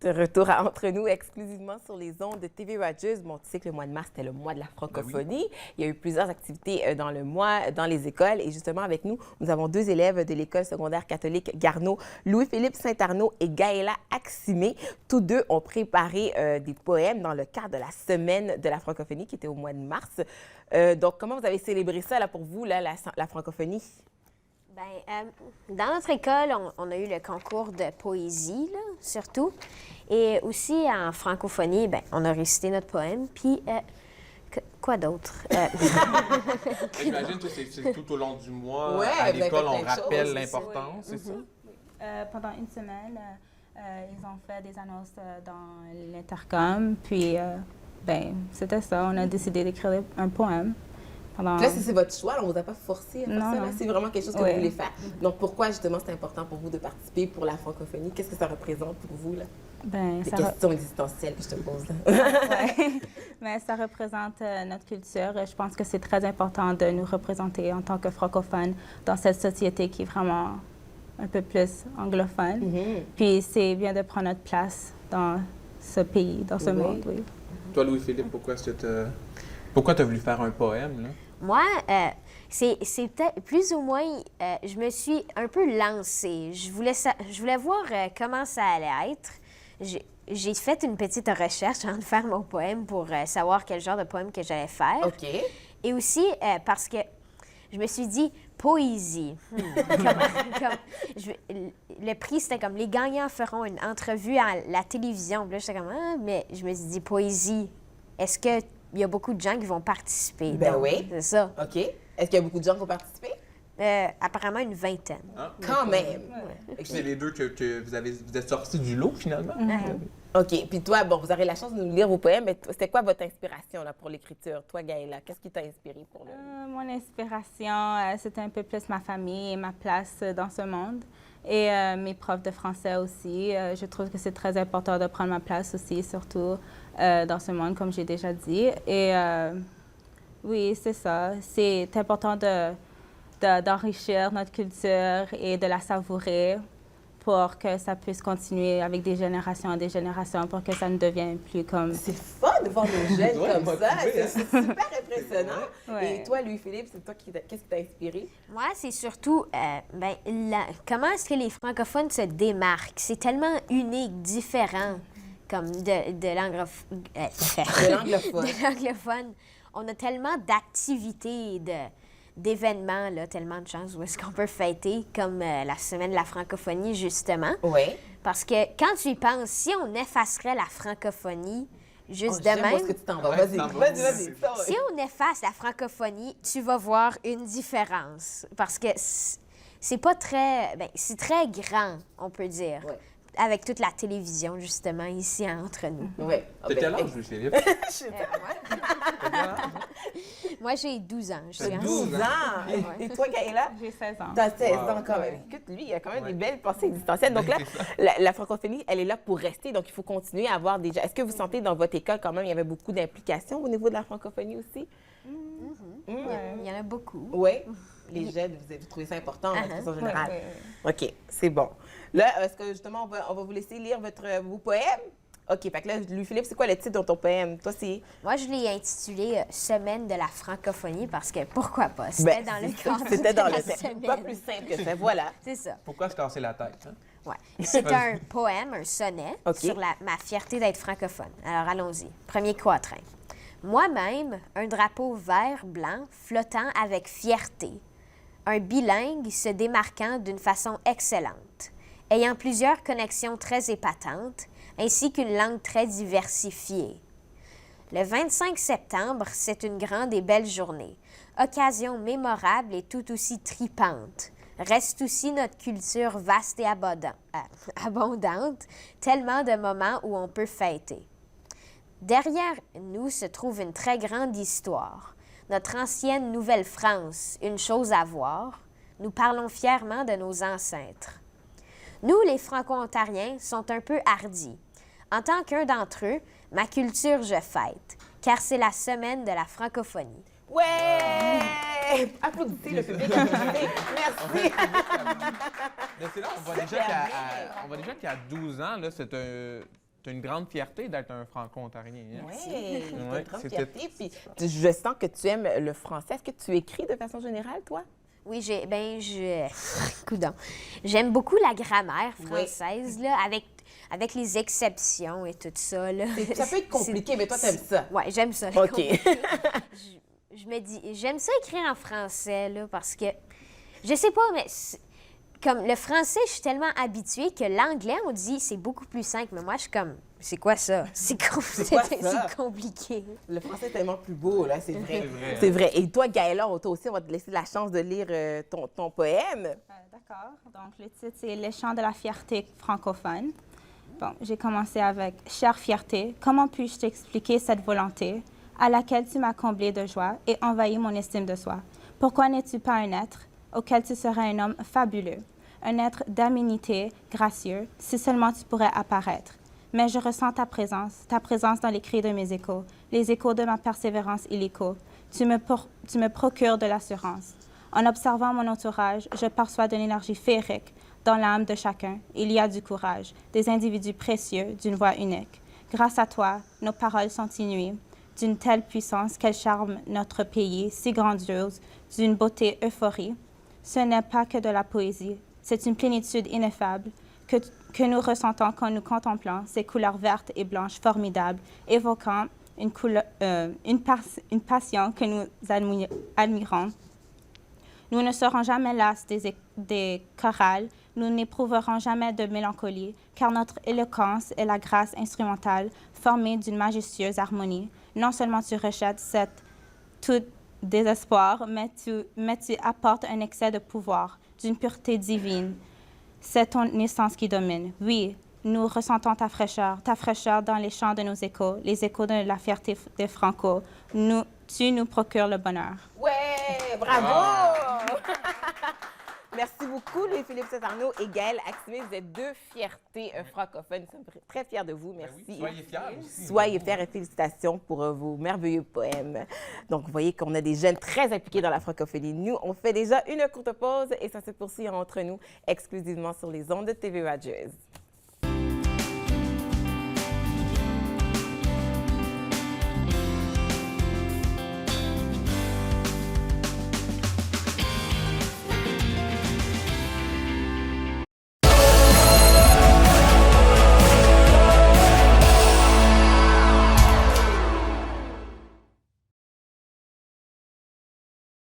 De retour à Entre nous, exclusivement sur les ondes de TV Rogers. Bon, tu sais que le mois de mars, c'était le mois de la francophonie. Il y a eu plusieurs activités dans le mois, dans les écoles. Et justement, avec nous, nous avons deux élèves de l'école secondaire catholique Garneau, Louis-Philippe Saint-Arnaud et Gaëla Aximé. Tous deux ont préparé des poèmes dans le cadre de la semaine de la francophonie qui était au mois de mars. Donc, comment vous avez célébré ça là, pour vous, là, la francophonie? Bien, dans notre école, on a eu le concours de poésie, là, surtout. Et aussi, en francophonie, bien, on a récité notre poème. Puis, quoi d'autre? J'imagine que c'est tout au long du mois. Ouais, à l'école, on plein de rappelle choses, l'importance, c'est ça? Pendant une semaine, ils ont fait des annonces dans l'intercom. Puis, ben, c'était ça. On a décidé d'écrire un poème. Pendant... Là, c'est votre choix, on ne vous a pas forcé à faire ça. Non. C'est vraiment quelque chose que vous voulez faire. Donc, pourquoi, justement, c'est important pour vous de participer pour la francophonie? Qu'est-ce que ça représente pour vous, là? Ben, Des questions existentielles que je te pose, là. Ouais. Mais ça représente notre culture. Je pense que c'est très important de nous représenter en tant que francophones dans cette société qui est vraiment un peu plus anglophone. Puis c'est bien de prendre notre place dans ce pays, dans ce monde, oui. Toi, Louis-Philippe, pourquoi tu as voulu faire un poème, là? Moi, c'est peut-être plus ou moins, je me suis un peu lancée. Je voulais voir comment ça allait être. J'ai fait une petite recherche avant de faire mon poème pour savoir quel genre de poème que j'allais faire. OK. Et aussi parce que je me suis dit, poésie. Le prix, c'était comme, les gagnants feront une entrevue à la télévision. Puis là, j'étais comme, mais je me suis dit, poésie, est-ce qu'il y a beaucoup de gens qui vont participer? Ben Donc, oui. C'est ça. OK. Est-ce qu'il y a beaucoup de gens qui ont participé? Apparemment, une vingtaine. Ah, Quand même. c'est les deux que vous êtes sortis du lot, finalement? OK. Puis toi, bon, vous aurez la chance de nous lire vos poèmes, mais c'était quoi votre inspiration là, pour l'écriture? Toi, Gaëla, qu'est-ce qui t'a inspiré pour le... Mon inspiration, c'était un peu plus ma famille et ma place dans ce monde. Et mes profs de français aussi. Je trouve que c'est très important de prendre ma place aussi, surtout dans ce monde, comme j'ai déjà dit. Et oui, c'est ça. C'est important d'enrichir notre culture et de la savourer pour que ça puisse continuer avec des générations et des générations, pour que ça ne devienne plus comme... C'est fun de voir nos jeunes Ouais, comme ça. motivé, C'est super impressionnant. Ouais. Et toi, Louis-Philippe, c'est toi qu'est-ce qui t'a inspiré? Moi, c'est surtout, comment est-ce que les francophones se démarquent? C'est tellement unique, différent, comme de l'anglophone. De l'anglophone. On a tellement d'activités, d'événements, là, tellement de chances où est-ce qu'on peut fêter, comme la semaine de la francophonie, justement. Oui. Parce que quand tu y penses, si on effacerait la francophonie juste de J'aime même, où est-ce que tu t'en vas. Ouais, Vas-y, t'en vas. vas-y. si on efface la francophonie, tu vas voir une différence. Parce que c'est pas très... Ben, c'est très grand, on peut dire. Ouais. Avec toute la télévision, justement, ici, entre nous. Oui. T'as quel âge, Louis-Philippe? Moi, j'ai 12 ans. Je suis en 12 ans! Et toi, Gaëla? J'ai 16 ans. T'as 16 ans quand même. Écoute, lui, il a quand même des belles pensées existentielles. Donc là, la francophonie, elle est là pour rester. Donc, il faut continuer à avoir déjà... Est-ce que vous sentez dans votre école, quand même, il y avait beaucoup d'implications au niveau de la francophonie aussi? Il y en a beaucoup. Oui. Les jeunes, vous trouvez ça important, de façon générale? Oui. OK, c'est bon. Là, est-ce que justement, on va vous laisser lire vos poèmes? OK, fait que là, Louis-Philippe, c'est quoi le titre de ton poème? Toi, c'est... Moi, je l'ai intitulé Semaine de la francophonie parce que pourquoi pas? C'était dans le cadre C'était dans de le la thème. semaine. Pas plus simple que ça, voilà. C'est ça. Pourquoi se casser la tête? Hein? Ouais. C'est un poème, un sonnet OK. sur ma fierté d'être francophone. Alors, allons-y. Premier quatrain. Moi-même, un drapeau vert-blanc flottant avec fierté. Un bilingue se démarquant d'une façon excellente, ayant plusieurs connexions très épatantes, ainsi qu'une langue très diversifiée. Le 25 septembre, c'est une grande et belle journée, occasion mémorable et tout aussi tripante. Reste aussi notre culture vaste et abondante, tellement de moments où on peut fêter. Derrière nous se trouve une très grande histoire. Notre ancienne Nouvelle-France, une chose à voir. Nous parlons fièrement de nos ancêtres. Nous, les Franco-Ontariens, sommes un peu hardis. En tant qu'un d'entre eux, ma culture je fête, car c'est la semaine de la francophonie. Ouais! Applaudissez le public. Applaudissez. Merci. Mais c'est là, on voit déjà qu'à 12 ans, là, as une grande fierté d'être un franco-ontarien. Hein? Oui, c'est une grande c'était- fierté. Puis, je sens que tu aimes le français. Est-ce que tu écris de façon générale, toi? Oui, coudonc. J'aime beaucoup la grammaire française, là, avec les exceptions et tout ça, là. Ça peut être compliqué, mais toi, t'aimes ça. Oui, j'aime ça. les OK. compliqués. Je me dis, j'aime ça écrire en français, là, parce que, je sais pas, mais comme le français, je suis tellement habituée que l'anglais, on dit, c'est beaucoup plus simple. Mais moi, je suis comme, c'est quoi ça? C'est quoi ça? c'est compliqué. Le français est tellement plus beau, là, c'est vrai. C'est vrai. C'est vrai. Et toi, Gaëla, toi aussi, on va te laisser la chance de lire ton poème. D'accord. Donc, le titre, c'est Les chants de la fierté francophone. Bon, j'ai commencé avec Chère fierté, comment puis-je t'expliquer cette volonté à laquelle tu m'as comblé de joie et envahi mon estime de soi? Pourquoi n'es-tu pas un être auquel tu serais un homme fabuleux, un être d'aménité gracieux, si seulement tu pourrais apparaître? Mais je ressens ta présence dans les cris de mes échos, les échos de ma persévérance illico. Tu me procures de l'assurance. En observant mon entourage, je perçois de l'énergie féerique. Dans l'âme de chacun, il y a du courage, des individus précieux, d'une voix unique. Grâce à toi, nos paroles sont inouïes, d'une telle puissance qu'elles charment notre pays, si grandiose, d'une beauté euphorie. Ce n'est pas que de la poésie, c'est une plénitude ineffable que nous ressentons quand nous contemplons ces couleurs vertes et blanches formidables, évoquant une passion que nous admirons. Nous ne serons jamais las des chorales, nous n'éprouverons jamais de mélancolie, car notre éloquence est la grâce instrumentale formée d'une majestueuse harmonie. Non seulement tu rejettes tout désespoir, mais tu apportes un excès de pouvoir, d'une pureté divine. C'est ton essence qui domine. Oui, nous ressentons ta fraîcheur dans les chants de nos échos, les échos de la fierté des Franco. Tu nous procures le bonheur. Ouais, bravo! Merci beaucoup, Louis-Philippe Saint-Arnaud et Gaëlle Aximé. Vous êtes deux fiertés francophones. Nous sommes très fiers de vous. Merci. Ben oui, soyez fiers aussi. Soyez fiers et félicitations pour vos merveilleux poèmes. Donc, vous voyez qu'on a des jeunes très impliqués dans la francophonie. Nous, on fait déjà une courte pause et ça se poursuit entre nous exclusivement sur les ondes de TV Rogers.